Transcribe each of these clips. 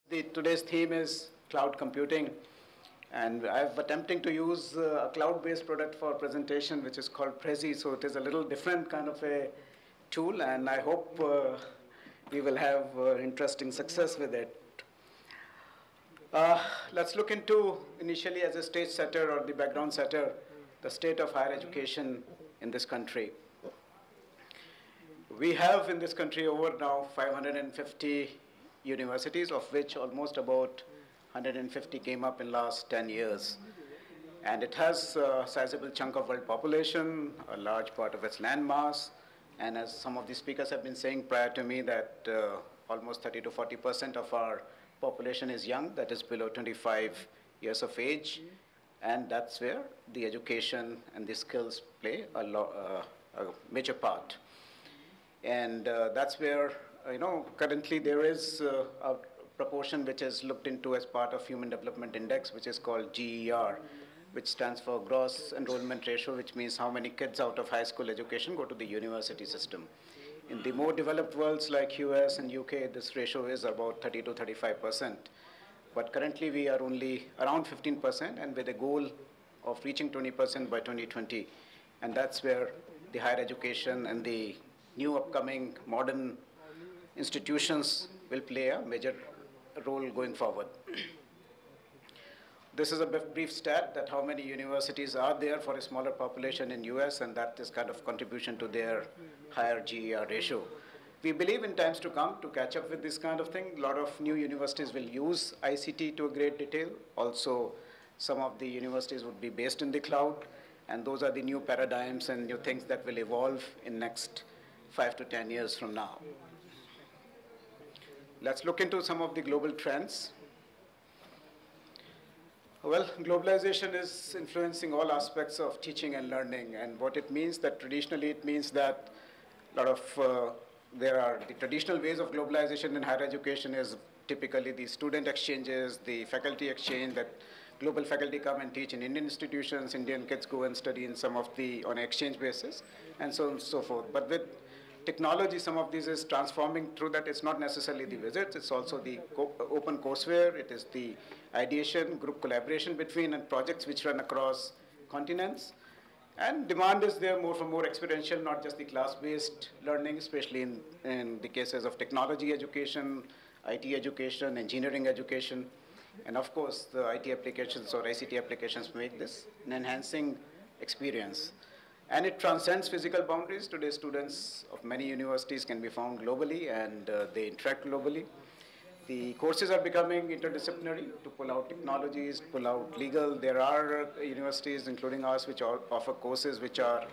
Today's theme is cloud computing, and I'm attempting to use a cloud-based product for presentation, which is called Prezi. So it is a little different kind of a tool, and I hope we will have interesting success with it. Let's look into, initially as a stage setter or the background setter, the state of higher education in this country. We have in this country over now 550 universities, of which almost about 150 came up in last 10 years. And it has a sizable chunk of world population, a large part of its land mass, and as some of the speakers have been saying prior to me, that almost 30 to 40% of our population is young, that is below 25 years of age, and that's where the education and the skills play a major part. And that's where, currently there is a proportion which is looked into as part of Human Development Index, which is called GER, which stands for Gross Enrollment Ratio, which means how many kids out of high school education go to the university system. In the more developed worlds like US and UK, this ratio is about 30 to 35%. But currently we are only around 15%, and with a goal of reaching 20% by 2020. And that's where the higher education and the new upcoming modern institutions will play a major role going forward. This is a brief stat that how many universities are there for a smaller population in US, and that is kind of contribution to their higher GER ratio. We believe in times to come to catch up with this kind of thing. A lot of new universities will use ICT to a great detail. Also, some of the universities would be based in the cloud, and those are the new paradigms and new things that will evolve in next 5 to 10 years from now. Let's look into some of the global trends. Well, globalization is influencing all aspects of teaching and learning, and what it means that traditionally it means that a lot of there are the traditional ways of globalization in higher education is typically the student exchanges, the faculty exchange, that global faculty come and teach in Indian institutions, Indian kids go and study in some of the on an exchange basis, and so on and so forth. But with technology, some of these is transforming through that. It's not necessarily the visits, it's also the open courseware, it is the ideation, group collaboration between, and projects which run across continents. And demand is there more for more experiential, not just the class-based learning, especially in the cases of technology education, IT education, engineering education. And of course, the IT applications or ICT applications make this an enhancing experience. And it transcends physical boundaries. Today, students of many universities can be found globally, and they interact globally. The courses are becoming interdisciplinary to pull out technologies, pull out legal. There are universities, including ours, which offer courses which are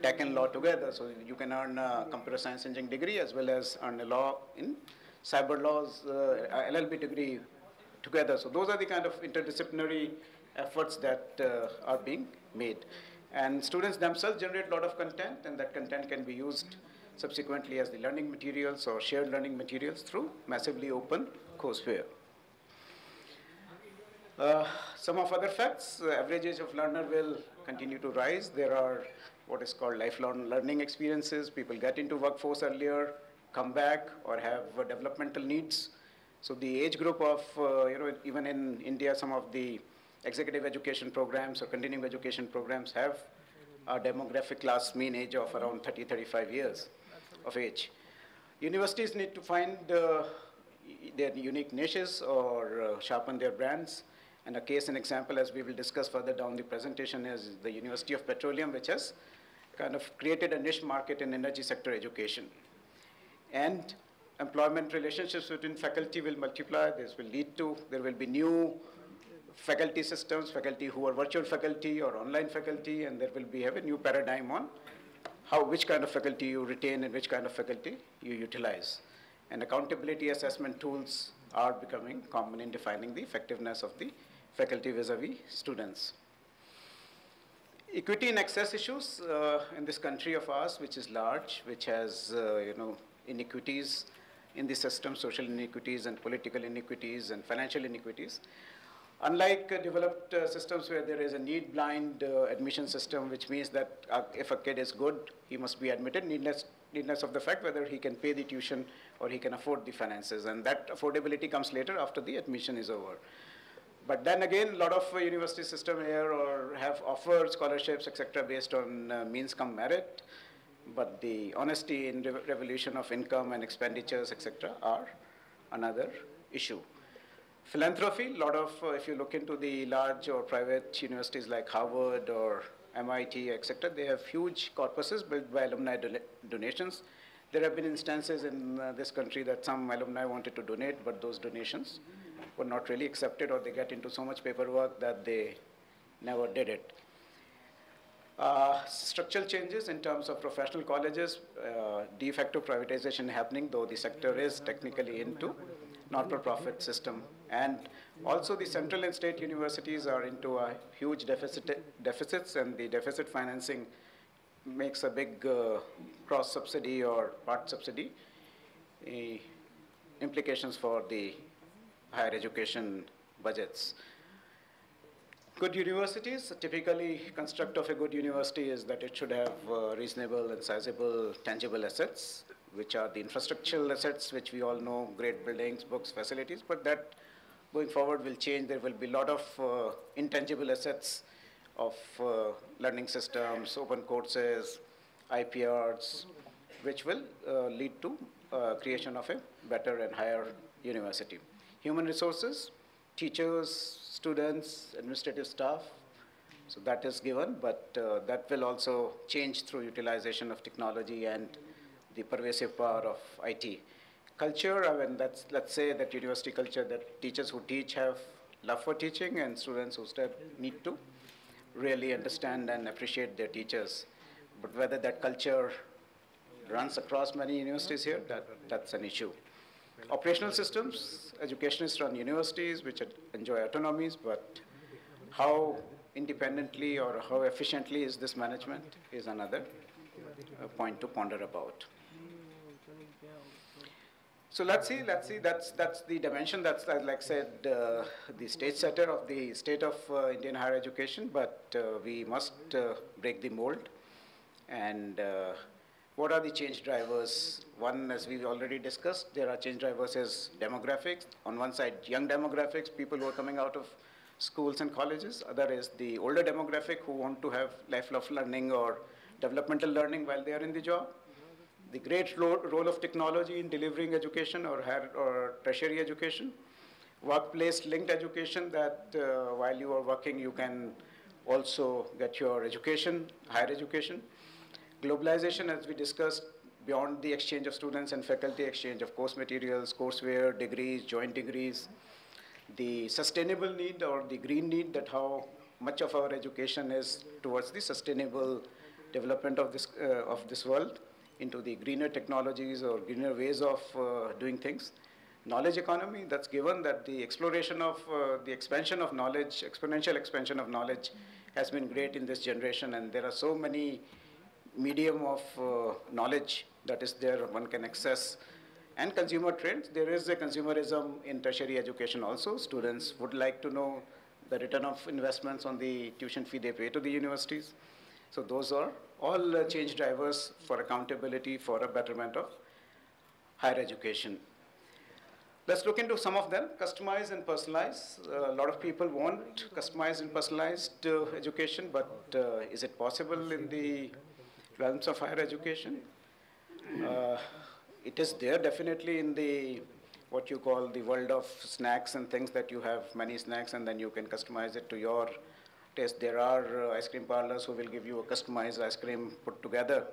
tech and law together. So you can earn a computer science engineering degree as well as earn a law in cyber laws, LLB degree together. So those are the kind of interdisciplinary efforts that are being made. And students themselves generate a lot of content, and that content can be used subsequently as the learning materials or shared learning materials through massively open courseware. Some of other facts, average age of learner will continue to rise. There are what is called lifelong learning experiences. People get into workforce earlier, come back, or have developmental needs. So the age group of, even in India, some of the executive education programs or continuing education programs have a demographic class mean age of around 30, 35 years of age. Universities need to find their unique niches or sharpen their brands. And a case and example, as we will discuss further down the presentation, is the University of Petroleum, which has kind of created a niche market in energy sector education. And employment relationships between faculty will multiply. This will lead to, there will be new faculty systems, faculty who are virtual faculty or online faculty, and there will be have a new paradigm on which kind of faculty you retain and which kind of faculty you utilize. And accountability assessment tools are becoming common in defining the effectiveness of the faculty vis-a-vis students. Equity and access issues in this country of ours, which is large, which has inequities in the system, social inequities and political inequities and financial inequities. Unlike developed systems where there is a need-blind admission system, which means that if a kid is good, he must be admitted, needless needness of the fact whether he can pay the tuition or he can afford the finances. And that affordability comes later after the admission is over. But then again, a lot of university system here or have offered scholarships, etc., based on means come merit. But the honesty in revolution of income and expenditures, etc., are another issue. Philanthropy, a lot of, if you look into the large or private universities like Harvard or MIT, etc., they have huge corpuses built by alumni donations. There have been instances in this country that some alumni wanted to donate, but those donations were not really accepted, or they get into so much paperwork that they never did it. Structural changes in terms of professional colleges, de facto privatization happening, though the sector is technically into not-for-profit system. And also the central and state universities are into a huge deficits, and the deficit financing makes a big cross-subsidy or part subsidy implications for the higher education budgets. Good universities, typically construct of a good university is that it should have reasonable and sizable tangible assets, which are the infrastructural assets, which we all know, great buildings, books, facilities, but that going forward will change. There will be a lot of intangible assets of learning systems, open courses, IPRs, which will lead to creation of a better and higher university. Human resources, teachers, students, administrative staff, so that is given, but that will also change through utilization of technology and the pervasive power of IT. Culture, I mean, let's say that university culture, that teachers who teach have love for teaching, and students who need to really understand and appreciate their teachers. But whether that culture runs across many universities here, that's an issue. Operational systems, educationists run universities which enjoy autonomies, but how independently or how efficiently is this management is another point to ponder about. So let's see, that's the dimension, that's, like I said, the stage setter of the state of Indian higher education, but we must break the mold. And what are the change drivers? One, as we've already discussed, there are change drivers as demographics. On one side, young demographics, people who are coming out of schools and colleges. Other is the older demographic who want to have lifelong learning or developmental learning while they are in the job. The great role of technology in delivering education or tertiary education. Workplace linked education, that while you are working, you can also get your education, higher education. Globalization, as we discussed, beyond the exchange of students and faculty, exchange of course materials, courseware, degrees, joint degrees. The sustainable need or the green need, that how much of our education is towards the sustainable development of this world into the greener technologies or greener ways of doing things. Knowledge economy, that's given that the exploration of the expansion of knowledge, exponential expansion of knowledge has been great in this generation, and there are so many medium of knowledge that is there one can access. And consumer trends, there is a consumerism in tertiary education also. Students would like to know the return of investments on the tuition fee they pay to the universities. So those are all change drivers for accountability for a betterment of higher education. Let's look into some of them. Customize and personalize. A lot of people want customized and personalized education, but is it possible in the realms of higher education? It is there definitely in the what you call the world of snacks and things, that you have many snacks and then you can customize it to your taste. There are ice cream parlors who will give you a customized ice cream put together.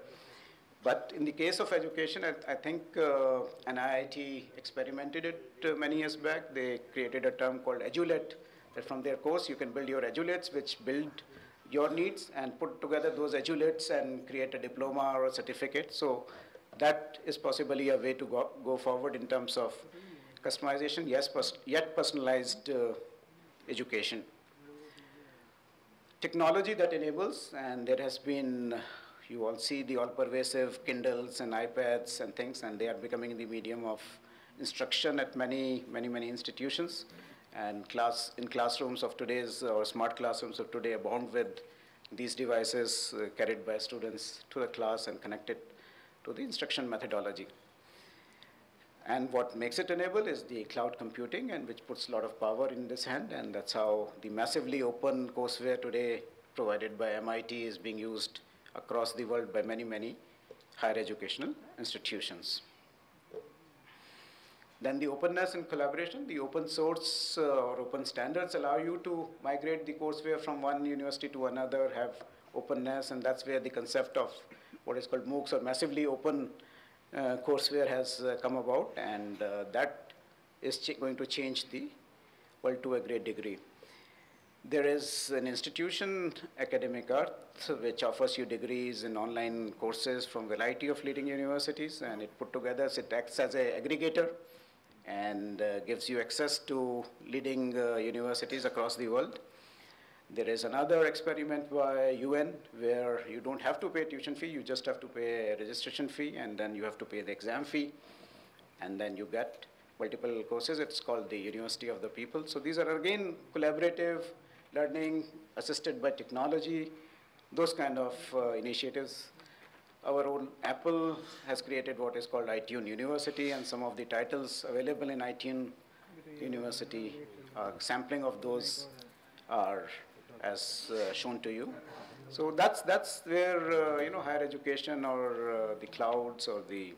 But in the case of education, I think an IIT experimented it many years back. They created a term called EduLet, that from their course you can build your EduLets, which build your needs and put together those EduLets and create a diploma or a certificate. So that is possibly a way to go forward in terms of customization, yes, yet personalized education. Technology that enables, and there has been, you all see the all-pervasive Kindles and iPads and things, and they are becoming the medium of instruction at many institutions. And in classrooms of today's, or smart classrooms of today, abound with these devices carried by students to the class and connected to the instruction methodology. And what makes it enable is the cloud computing, and which puts a lot of power in this hand, and that's how the massively open courseware today provided by MIT is being used across the world by many, many higher educational institutions. Then the openness and collaboration, the open source or open standards allow you to migrate the courseware from one university to another, have openness, and that's where the concept of what is called MOOCs or massively open courseware has come about, and that is going to change the world to a great degree. There is an institution, Academic Earth, which offers you degrees in online courses from a variety of leading universities, and it put together, it acts as an aggregator and gives you access to leading universities across the world. There is another experiment by UN where you don't have to pay tuition fee, you just have to pay a registration fee, and then you have to pay the exam fee, and then you get multiple courses. It's called the University of the People. So these are again collaborative learning assisted by technology, those kind of initiatives. Our own Apple has created what is called iTunes University, and some of the titles available in iTunes University, sampling of those are as shown to you. So that's where higher education or the clouds or the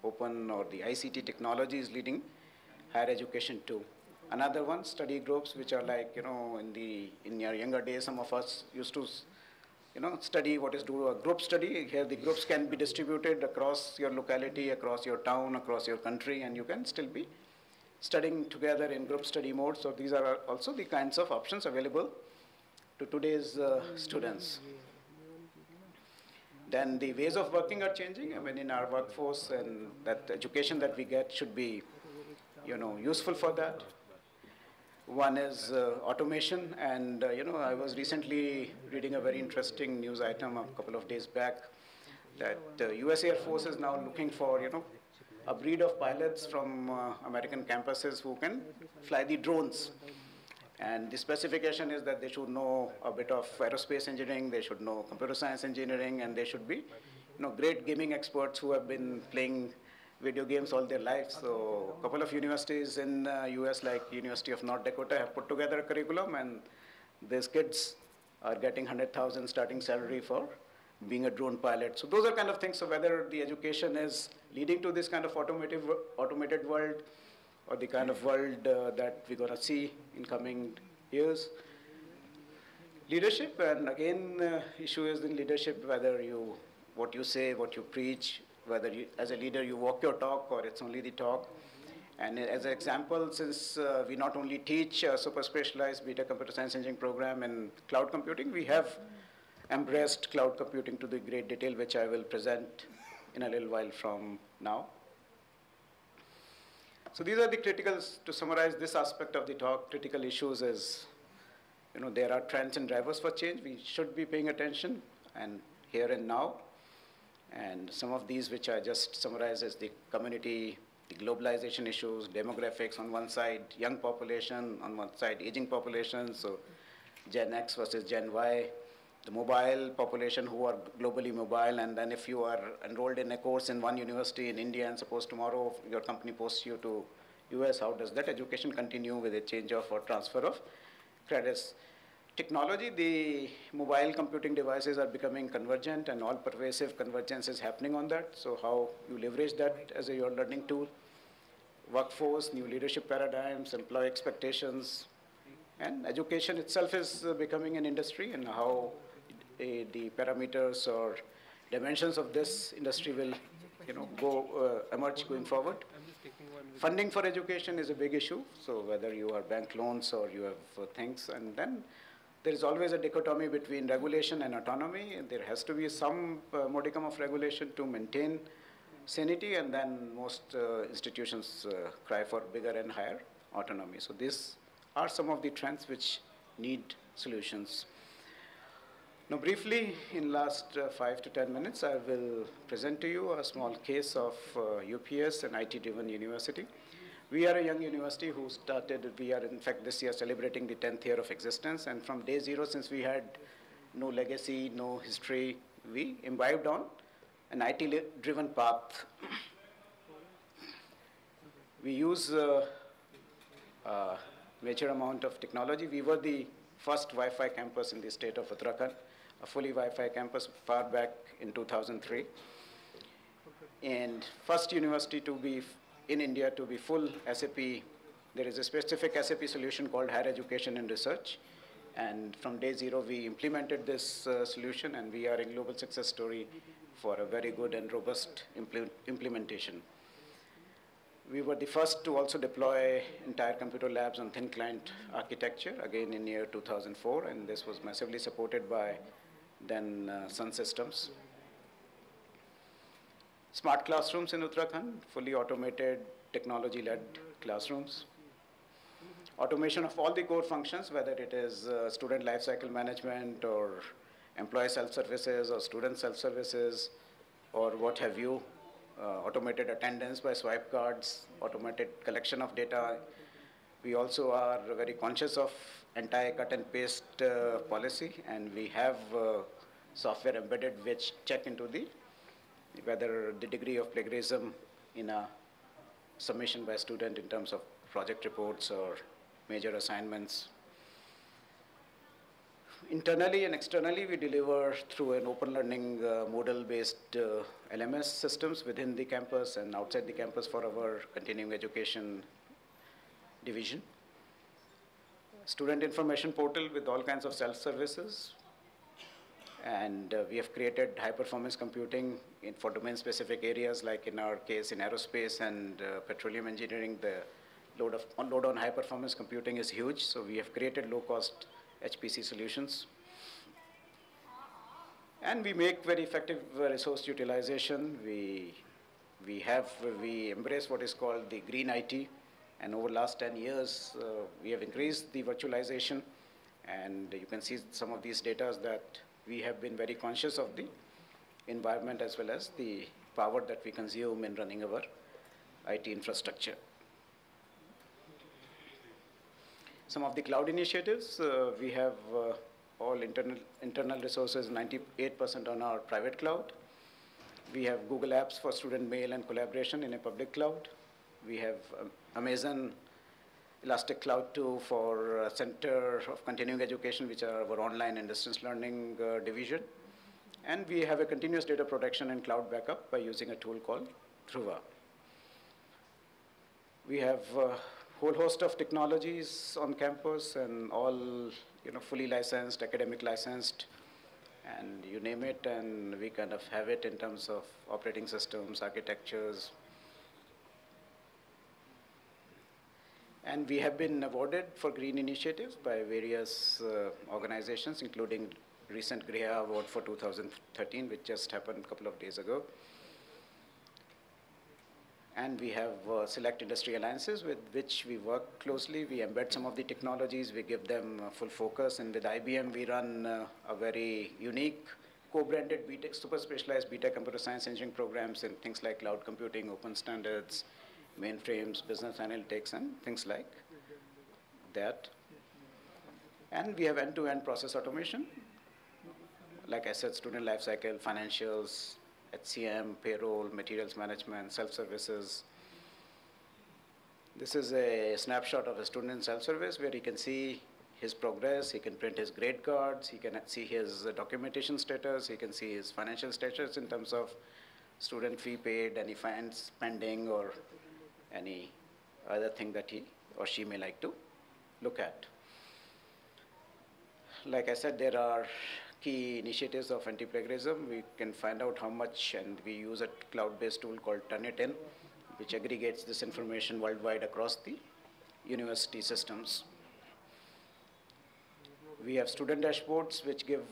open or the ICT technology is leading higher education too. Another one, study groups, which are like, in your younger days, some of us used to study what is do a group study. Here the groups can be distributed across your locality, across your town, across your country, and you can still be studying together in group study mode. So these are also the kinds of options available to today's students. Then the ways of working are changing. I mean, in our workforce, and that education that we get should be, useful for that. One is automation, and I was recently reading a very interesting news item a couple of days back that US Air Force is now looking for, a breed of pilots from American campuses who can fly the drones. And the specification is that they should know a bit of aerospace engineering, they should know computer science engineering, and they should be, great gaming experts who have been playing video games all their lives. So a couple of universities in US, like University of North Dakota, have put together a curriculum, and these kids are getting 100,000 starting salary for being a drone pilot. So those are kind of things. So whether the education is leading to this kind of automated world, or the kind of world that we're going to see in coming years. Leadership, and again, issue is in leadership, whether what you say, what you preach, whether you, as a leader, you walk your talk or it's only the talk. And as an example, since we not only teach super specialized beta computer science engineering program in cloud computing, we have embraced cloud computing to the great detail, which I will present in a little while from now. So these are the criticals. To summarize this aspect of the talk, critical issues is, there are trends and drivers for change. We should be paying attention, and here and now. And some of these, which I just summarize, is the community, the globalization issues, demographics on one side, young population on one side, aging population, so Gen X versus Gen Y, the mobile population who are globally mobile, and then if you are enrolled in a course in one university in India, and suppose tomorrow your company posts you to US, how does that education continue with a change of or transfer of credits? Technology, the mobile computing devices are becoming convergent, and all pervasive convergence is happening on that. So how you leverage that as your learning tool. Workforce, new leadership paradigms, employee expectations, and education itself is becoming an industry, and how the parameters or dimensions of this industry will emerge going forward. Funding for education is a big issue, so whether you are bank loans or you have things, and then there is always a dichotomy between regulation and autonomy. There has to be some modicum of regulation to maintain sanity, and then most institutions cry for bigger and higher autonomy. So these are some of the trends which need solutions. Now briefly, in last 5 to 10 minutes, I will present to you a small case of UPS, an IT-driven university. We are a young university who started, we are in fact this year celebrating the 10th year of existence, and from day zero, since we had no legacy, no history, we imbibed on an IT-driven path. We use major amount of technology. We were the first Wi-Fi campus in the state of Uttarakhand, a fully Wi-Fi campus far back in 2003. And first university to be in India to be full SAP. There is a specific SAP solution called Higher Education and Research. And from day zero, we implemented this solution, and we are a global success story for a very good and robust implementation. We were the first to also deploy entire computer labs on thin client architecture, again in year 2004, and this was massively supported by then Sun Systems. Smart classrooms in Uttarakhand, fully automated, technology-led classrooms. Automation of all the core functions, whether it is student lifecycle management or employee self-services or student self-services or what have you. Automated attendance by swipe cards, automated collection of data. We also are very conscious of anti-cut and paste policy, and we have software embedded which check into whether the degree of plagiarism in a submission by a student in terms of project reports or major assignments. Internally and externally, we deliver through an open learning model-based LMS systems within the campus and outside the campus for our continuing education division. Student information portal with all kinds of self-services. And we have created high-performance computing for domain-specific areas, like in our case in aerospace and petroleum engineering, the load on high-performance computing is huge. So we have created low-cost HPC solutions. And we make very effective resource utilization. We embrace what is called the green IT. And over the last 10 years, we have increased the virtualization. And you can see some of these data that we have been very conscious of the environment as well as the power that we consume in running our IT infrastructure. Some of the cloud initiatives, we have all internal resources, 98% on our private cloud. We have Google Apps for student mail and collaboration in a public cloud. We have Amazon Elastic Cloud 2 for Center of Continuing Education, which are our online and distance learning division. And we have a continuous data protection and cloud backup by using a tool called Dhruva. We have whole host of technologies on campus and all fully licensed, academic licensed, and you name it, and we kind of have it in terms of operating systems, architectures. And we have been awarded for green initiatives by various organizations, including recent GREA Award for 2013, which just happened a couple of days ago. And we have select industry alliances with which we work closely. We embed some of the technologies, we give them full focus. And with IBM, we run a very unique co-branded BTech, super specialized BTech computer science engineering programs in things like cloud computing, open standards, mainframes, business analytics, and things like that. And we have end-to-end process automation. Like I said, student lifecycle, financials, HCM, payroll, materials management, self-services. This is a snapshot of a student self-service where he can see his progress, he can print his grade cards, he can see his documentation status, he can see his financial status in terms of student fee paid, any fines pending, or any other thing that he or she may like to look at. Like I said, there are key initiatives of anti-plagiarism. We can find out how much, and we use a cloud-based tool called Turnitin, which aggregates this information worldwide across the university systems. We have student dashboards which give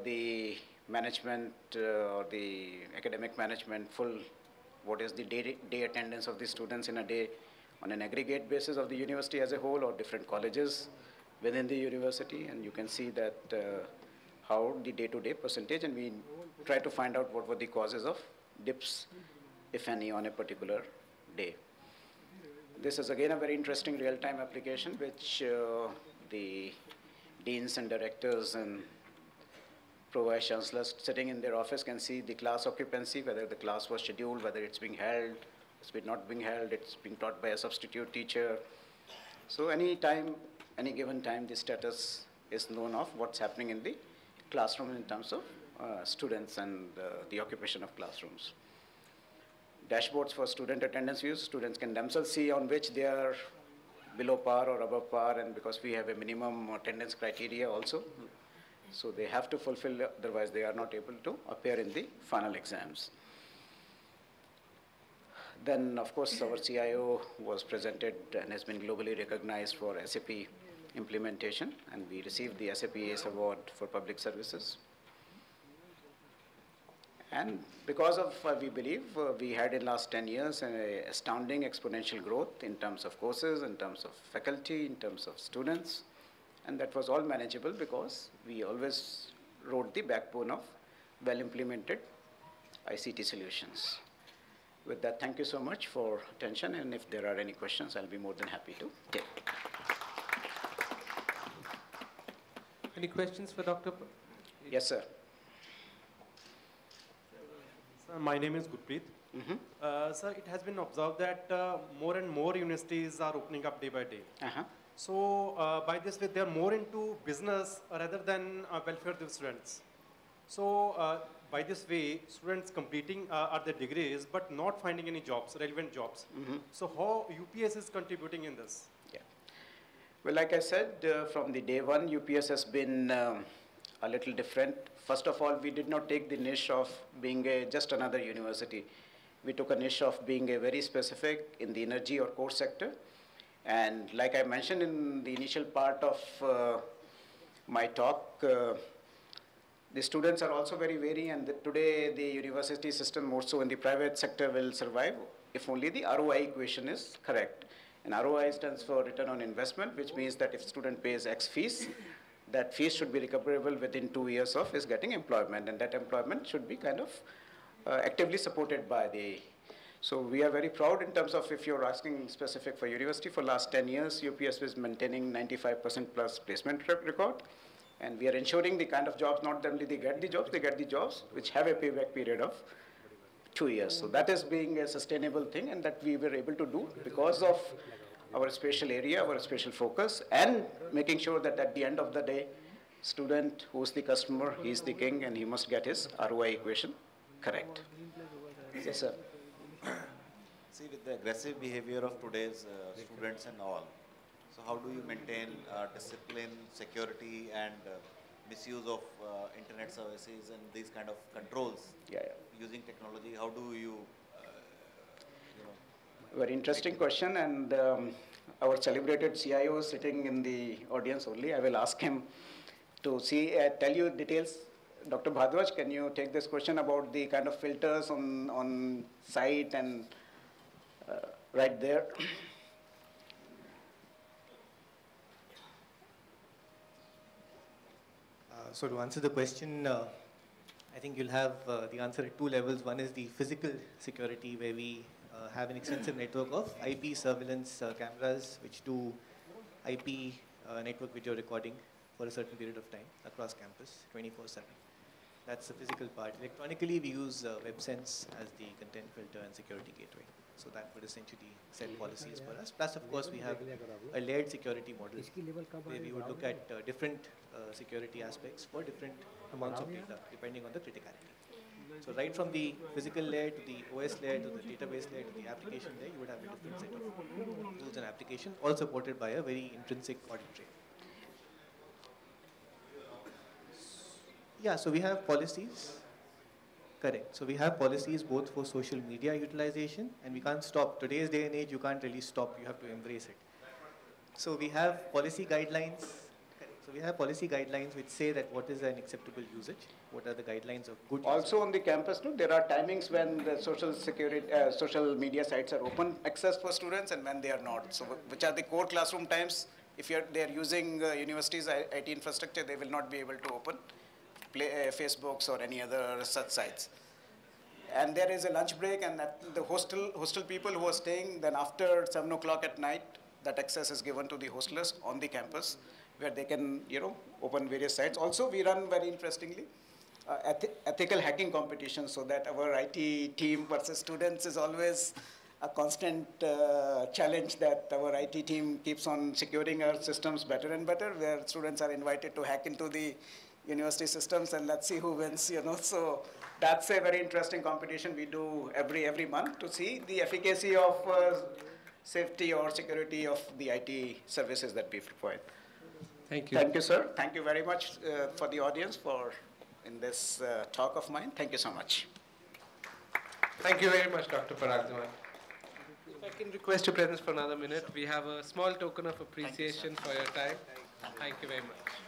the management or the academic management full what is the day attendance of the students in a day on an aggregate basis of the university as a whole or different colleges within the university. And you can see that how the day-to-day percentage, and we try to find out what were the causes of dips, if any, on a particular day. This is again a very interesting real-time application which the deans and directors and Vice-Chancellors sitting in their office can see the class occupancy, whether the class was scheduled, whether it's being held, it's been not being held, it's being taught by a substitute teacher. So any given time, the status is known of what's happening in the classroom in terms of students and the occupation of classrooms. Dashboards for student attendance views. Students can themselves see on which they are below par or above par, and because we have a minimum attendance criteria also, so they have to fulfill, otherwise they are not able to appear in the final exams. Then, of course, our CIO was presented and has been globally recognized for SAP implementation, and we received the SAP ACE Award for Public Services. And because of, we believe, we had in last 10 years an astounding exponential growth in terms of courses, in terms of faculty, in terms of students. And that was all manageable because we always wrote the backbone of well-implemented ICT solutions. With that, thank you so much for attention. And if there are any questions, I'll be more than happy to take. Any questions for Dr. Yes, sir. My name is Gurpreet. Sir, it has been observed that more and more universities are opening up day by day. So by this way, they are more into business rather than welfare of the students. So by this way, students completing are their degrees but not finding any jobs, relevant jobs. So how UPS is contributing in this? Yeah. Well, like I said, from the day one, UPS has been a little different. First of all, we did not take the niche of being just another university. We took a niche of being a very specific in the energy or core sector. And like I mentioned in the initial part of my talk, the students are also very varied, and today the university system, more so in the private sector, will survive if only the ROI equation is correct. And ROI stands for return on investment, which means that if student pays X fees, that fees should be recoverable within 2 years of his getting employment, and that employment should be kind of actively supported by the. So we are very proud in terms of, if you're asking specific for university, for last 10 years, UPS is maintaining 95% plus placement record, and we are ensuring the kind of jobs, not only they get the jobs which have a payback period of 2 years. So that is being a sustainable thing, and that we were able to do because of our special area, our special focus, and making sure that at the end of the day, student who's the customer, he's the king, and he must get his ROI equation correct. Yes, sir. See, with the aggressive behavior of today's students and all, so how do you maintain discipline, security, and misuse of internet services and these kind of controls using technology? How do you, Very interesting question, and our celebrated CIO is sitting in the audience only. I will ask him to tell you details. Dr. Bhadwaj, can you take this question about the kind of filters on site and right there? So to answer the question, I think you'll have the answer at 2 levels. One is the physical security, where we have an extensive network of IP surveillance cameras which do IP network video recording for a certain period of time across campus, 24/7. That's the physical part. Electronically, we use WebSense as the content filter and security gateway. So that would essentially set policies for us. Plus, of course, we have a layered security model where we would look at different security aspects for different amounts of data, depending on the criticality. So right from the physical layer to the OS layer to the database layer to the application layer, you would have a different set of rules and application, all supported by a very intrinsic audit trail. Yeah, so we have policies. Correct. So we have policies both for social media utilization, and we can't stop. Today's day and age, you can't really stop. You have to embrace it. So we have policy guidelines. Correct. So we have policy guidelines which say that what is an acceptable usage, what are the guidelines of good usage. Also on the campus, no, there are timings when the social media sites are open access for students and when they are not. So which are the core classroom times? If they are using universities' IT infrastructure, they will not be able to open Facebooks or any other such sites. And there is a lunch break, and the hostel people who are staying, then after 7 o'clock at night, that access is given to the hostlers on the campus, where they can, open various sites. Also, we run, very interestingly, ethical hacking competition, so that our IT team versus students is always a constant challenge, that our IT team keeps on securing our systems better and better, where students are invited to hack into the university systems, and let's see who wins, So that's a very interesting competition we do every month to see the efficacy of safety or security of the IT services that we provide. Thank you. Thank you, sir. Thank you very much for the audience in this talk of mine. Thank you so much. Thank you very much, Dr. Parag. If I can request your presence for another minute, we have a small token of appreciation for your time. Thank you very much.